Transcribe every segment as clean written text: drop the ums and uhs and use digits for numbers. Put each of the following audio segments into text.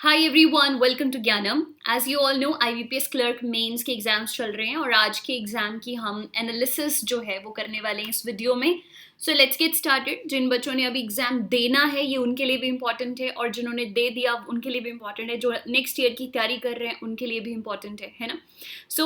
Hi everyone, welcome to Gyanam. As you all know, IBPS clerk mains के exams चल रहे हैं और आज के एग्जाम की हम एनालिसिस जो है वो करने वाले हैं इस वीडियो में। So let's get started. जिन बच्चों ने अभी एग्जाम देना है ये उनके लिए भी इम्पॉर्टेंट है, और जिन्होंने दे दिया उनके लिए भी इम्पॉर्टेंट है, जो नेक्स्ट ईयर की तैयारी कर रहे हैं उनके लिए भी इम्पॉर्टेंट है ना। सो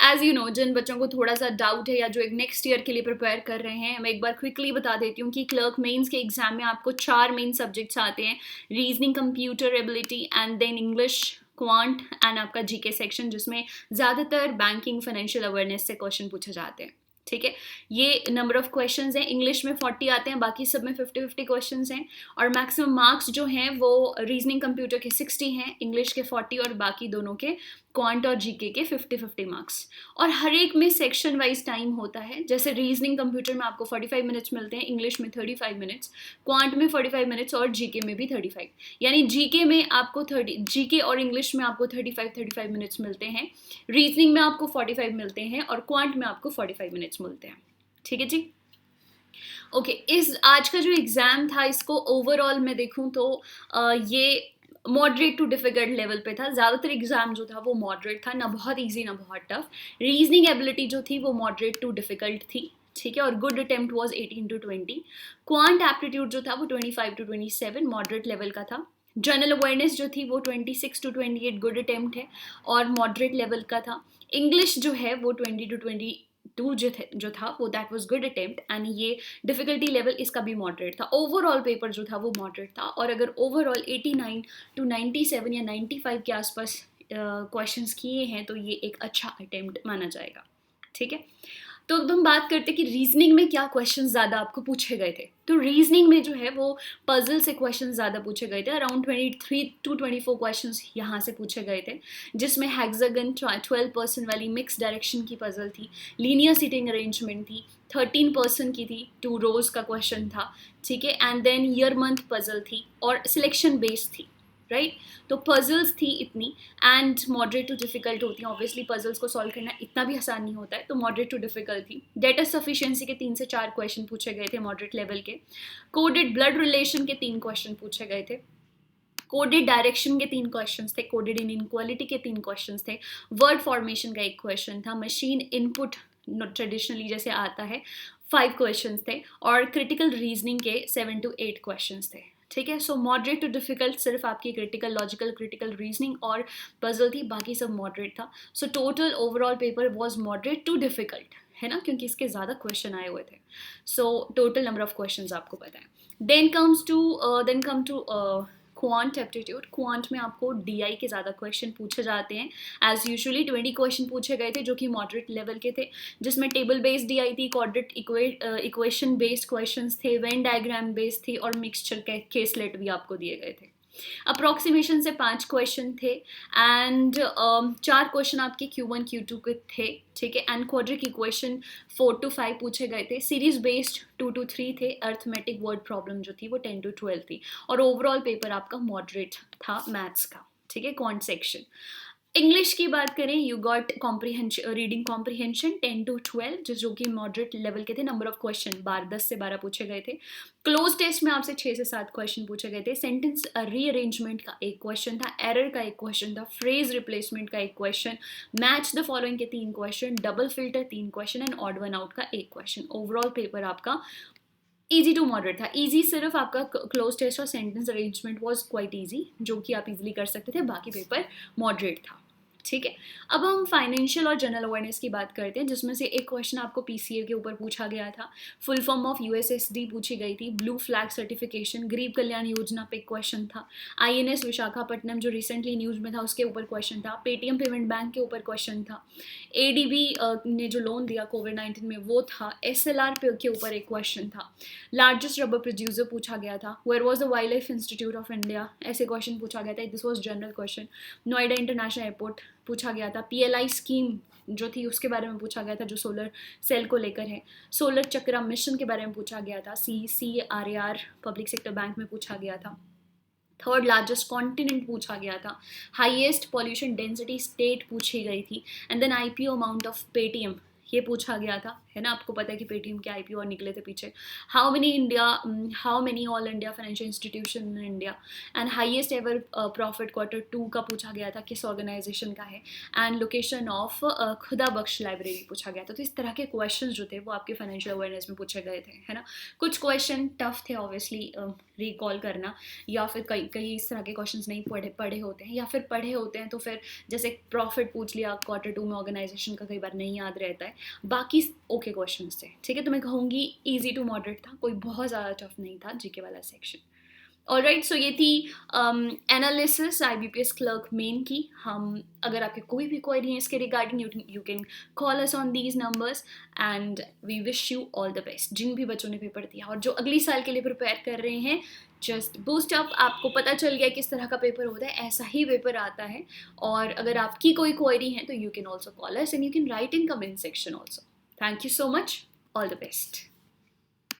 एज यू नो, जिन बच्चों को थोड़ा सा डाउट है या जो एक नेक्स्ट ईयर के लिए प्रिपेयर कर रहे हैं, मैं एक बार क्विकली बता देती हूँ कि क्लर्क मेंस के एग्जाम में आपको 4 मेन सब्जेक्ट्स आते हैं: reasoning, computer ability, and then English, quant and आपका जीके सेक्शन, जिसमें ज़्यादातर बैंकिंग, फाइनेंशियल अवेयरनेस से क्वेश्चन पूछे जाते हैं। ठीक है, ये नंबर ऑफ क्वेश्चंस हैं। इंग्लिश में 40 आते हैं, बाकी सब में 50-50 क्वेश्चंस हैं। और मैक्सिमम मार्क्स जो हैं वो रीजनिंग कंप्यूटर के 60 हैं, इंग्लिश के 40 और बाकी दोनों के क्वांट और जीके के 50-50 मार्क्स। और हर एक में सेक्शन वाइज टाइम होता है। जैसे रीजनिंग कंप्यूटर में आपको 45 मिनट्स मिलते हैं, इंग्लिश में 35 मिनट्स, क्वांट में 45 मिनट्स और जीके में भी 35। यानी जीके में आपको 30, जीके और इंग्लिश में आपको 35 मिनट्स मिलते हैं, रीजनिंग में आपको 45 मिलते हैं और क्वांट में आपको 45 मिनट्स मिलते हैं। ठीक है जी। ओके, इस आज का जो एग्ज़ाम था इसको ओवरऑल मैं देखूं तो ये मॉडरेट टू डिफ़िकल्ट लेवल पे था। ज़्यादातर एग्ज़ाम जो था वो मॉडरेट था, ना बहुत इजी ना बहुत टफ। रीजनिंग एबिलिटी जो थी वो मॉडरेट टू डिफ़िकल्ट थी, ठीक है, और good attempt was 18-20। Quant aptitude जो था वो 25-27 मॉडरेट लेवल का था। जनरल अवेयरनेस जो थी वो 26-28 गुड अटेम्प्ट है और मॉडरेट लेवल का था। इंग्लिश जो है वो 20-22 जो था वो that was good attempt, and ये डिफिकल्टी लेवल इसका भी मॉडरेट था। ओवरऑल पेपर जो था वो मॉडरेट था, और अगर ओवरऑल 89-97 या 95 के आसपास क्वेश्चंस किए हैं तो ये एक अच्छा अटेम्प्ट माना जाएगा। ठीक है, तो अब हम बात करते हैं कि रीजनिंग में क्या क्वेश्चन ज़्यादा आपको पूछे गए थे। तो रीजनिंग में जो है वो पजल से क्वेश्चन ज़्यादा पूछे गए थे। अराउंड 23-24 क्वेश्चन यहाँ से पूछे गए थे, जिसमें हेक्सागन 12% वाली मिक्स डायरेक्शन की पजल थी, लीनियर सीटिंग अरेंजमेंट थी, 13% की थी, 2 रोज का क्वेश्चन था, ठीक है, and then year month puzzle थी और सिलेक्शन बेस्ड थी, राइट। तो पजल्स थी इतनी, एंड मॉडरेट टू डिफिकल्ट होती हैं। ऑब्वियसली पजल्स को सॉल्व करना इतना भी आसान नहीं होता है, तो मॉडरेट टू डिफिकल्ट थी। डेटा सफिशिएंसी के 3 से 4 क्वेश्चन पूछे गए थे मॉडरेट लेवल के। कोडेड ब्लड रिलेशन के 3 क्वेश्चन पूछे गए थे। कोडेड डायरेक्शन के 3 क्वेश्चंस थे। कोडेड इन इनक्वालिटी के 3 क्वेश्चंस थे। वर्ड फॉर्मेशन का 1 क्वेश्चन था। मशीन इनपुट ट्रेडिशनली जैसे आता है 5 क्वेश्चंस थे, और क्रिटिकल रीजनिंग के 7 to 8 क्वेश्चंस थे। ठीक है, सो मॉडरेट टू डिफिकल्ट सिर्फ आपकी क्रिटिकल लॉजिकल, क्रिटिकल रीजनिंग और पजल थी, बाकी सब मॉडरेट था। So total overall paper was moderate to difficult, है ना, क्योंकि इसके ज़्यादा क्वेश्चन आए हुए थे। So total number of questions आपको पता है। Then come to quant aptitude. Quant में आपको डीआई के ज़्यादा क्वेश्चन पूछे जाते हैं। एज यूजुअली 20 क्वेश्चन पूछे गए थे जो कि मॉडरेट लेवल के थे, जिसमें टेबल बेस्ड डीआई थी, क्वाड्रेट इक्वेशन बेस्ड क्वेश्चंस थे, वेन डायग्राम बेस्ड थे, और मिक्सचर केसलेट भी आपको दिए गए थे। अप्रॉक्सीमेशन से 5 क्वेश्चन थे, एंड 4 क्वेश्चन आपके Q1 Q2 के थे, ठीक है, एंड क्वाड्रिक इक्वेशन 4 to 5 पूछे गए थे। सीरीज बेस्ड 2 to 3 थे। अर्थमेटिक वर्ड प्रॉब्लम जो थी वो 10 to 12 थी, और ओवरऑल पेपर आपका मॉडरेट था मैथ्स का, ठीक है, क्वांट सेक्शन। इंग्लिश की बात करें, you got comprehension, reading comprehension 10 to 12 जो कि मॉडरेट लेवल के थे। नंबर ऑफ क्वेश्चन 10 से 12 पूछे गए थे। क्लोज टेस्ट में आपसे 6 से 7 क्वेश्चन पूछे गए थे। सेंटेंस रीअरेंजमेंट का 1 क्वेश्चन था, एरर का 1 क्वेश्चन था, फ्रेज रिप्लेसमेंट का 1 क्वेश्चन, मैच द फॉलोइंग के 3 question, double filter 3 question, and odd one out का 1 क्वेश्चन। ओवरऑल पेपर आपका ईजी टू मॉडरेट था। ईजी सिर्फ आपका क्लोज टेस्ट और sentence arrangement was quite easy, जो कि आप इजीली कर सकते थे, बाकी पेपर मॉडरेट था। ठीक है, अब हम फाइनेंशियल और जनरल अवेयरनेस की बात करते हैं, जिसमें से एक क्वेश्चन आपको पीसीए के ऊपर पूछा गया था। फुल फॉर्म ऑफ यूएसएसडी पूछी गई थी। ब्लू फ्लैग सर्टिफिकेशन, गरीब कल्याण योजना पे क्वेश्चन था। आईएनएस विशाखापट्टनम जो रिसेंटली न्यूज में था उसके ऊपर क्वेश्चन था। पेटीएम पेमेंट बैंक के ऊपर क्वेश्चन था। एडीबी ने जो लोन दिया कोविड-19 में वो था। एसएलआर के ऊपर एक क्वेश्चन था। लार्जेस्ट रबर प्रोड्यूसर पूछा गया था। Where was the wild life institute of India, ऐसे क्वेश्चन पूछा गया था। This was general question. Noida international airport पूछा गया था। पीएलआई स्कीम जो थी उसके बारे में पूछा गया था, जो सोलर सेल को लेकर है। सोलर चक्रा मिशन के बारे में पूछा गया था। CCRAR पब्लिक सेक्टर बैंक में पूछा गया था। थर्ड लार्जेस्ट कॉन्टिनेंट पूछा गया था। हाईएस्ट पॉल्यूशन डेंसिटी स्टेट पूछी गई थी। And then IPO amount of Paytm, ये पूछा गया था, है ना। आपको पता है कि पेटीएम के आईपीओ और निकले थे पीछे। How many all India financial institution in India, and highest ever profit Q2 का पूछा गया था, किस ऑर्गेनाइजेशन का है, एंड लोकेशन ऑफ खुदा बख्श लाइब्रेरी पूछा गया था। तो इस तरह के क्वेश्चन जो थे वो आपके फाइनेंशियल अवेयरनेस में पूछे गए थे, है ना। कुछ क्वेश्चन टफ थे ऑब्वियसली रिकॉल करना, या फिर कई इस तरह के क्वेश्चन नहीं पढ़े होते हैं, या फिर पढ़े होते हैं तो फिर जैसे प्रॉफिट पूछ लिया Q2 में ऑर्गेनाइजेशन का, कई बार नहीं याद रहता है। बाकी ओके क्वेश्चन थे, ठीक है। तो मैं कहूँगी ईजी टू मॉडरेट था, कोई बहुत ज़्यादा टफ नहीं था जीके वाला सेक्शन। ऑलराइट, सो ये थी एनालिसिस IBPS क्लर्क मेन की। हम अगर आपके कोई भी क्वेरी है इसके regarding, you can call us on these numbers, and we wish you all the best. जिन भी बच्चों ने पेपर दिया और जो अगली साल के लिए प्रिपेयर कर रहे हैं, जस्ट बूस्ट अप। आपको पता चल गया किस तरह का पेपर होता है, ऐसा ही पेपर आता है। और अगर आपकी कोई क्वेरी है तो you can also call us and you can write in comment section also. Thank you so much, all the best.